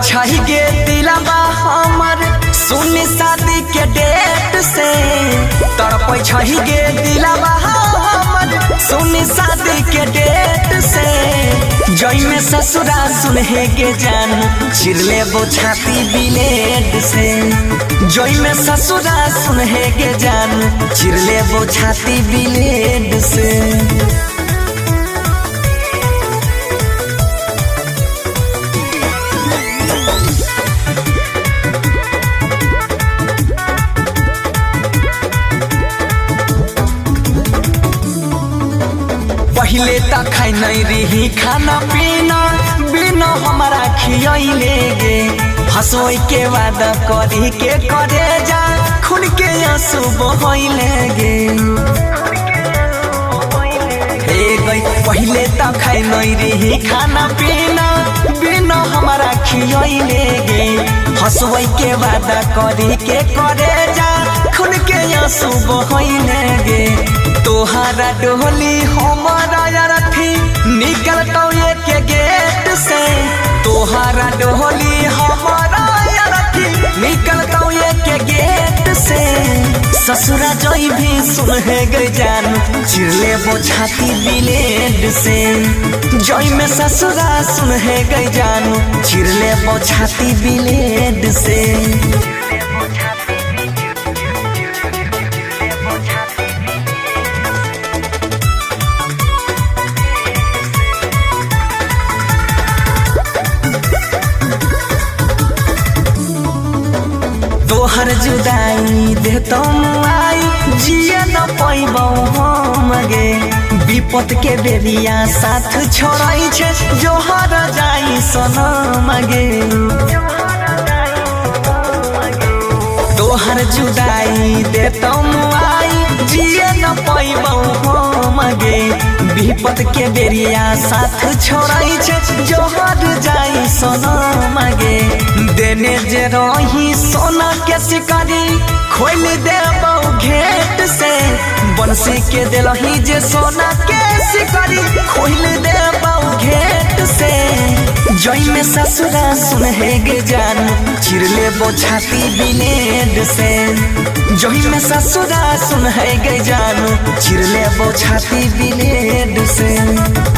छही गे दिलवा हमर सुन शादी के डेट से तड़प छही गे दिलवा हमर सुन शादी के डेट से जई में ससुरा सुनहे के जान चिरले वो छाती ब्लेड से जई में ससुरा सुनहे के जान चिरले वो छाती ब्लेड से पहले तक खाई नहीं रही खाना पीना बिना हमारा खियले गे हंसोई के वादा करी के करे जा खुल के आंसू बहले गे पहले तक खाई नहीं रही खाना पीना बिना हमारा खियले गे हंसोई के वादा करी के करे जा खुल के आंसू बहले गे तोहारा डोली हमारा रथी निकलता के गेट से तोहारा डोली हमारा रथी निकलता के गेट से ससुरा जोई भी सुनहे गई जान चिरले वो छाती ब्लेड से जोई में ससुरा सुनहे गई जान चिरले वो छाती ब्लेड से तोहर जुदाई दे तुम आई जिए न पैबौ हम गे विपत के बेरिया साथ छोड़ाई छे जोहर जाई सनम गे तोहर जुदाई दे तुम आई जिए न पैबौ हम गे विपत के बेरिया साथ छोड़ाई छे जोहर जाई सनम गे देने जे रही सोना के शिकारी खोल देबौ घेट से बंसी के दिलही जे सोना के शिकारी खोल देबौ घेट से जई में ससुरा सुनहे गे जान चिरले वो छाती ब्लेड से जई में ससुरा सुनहे गे जान चिरले वो छाती ब्लेड से।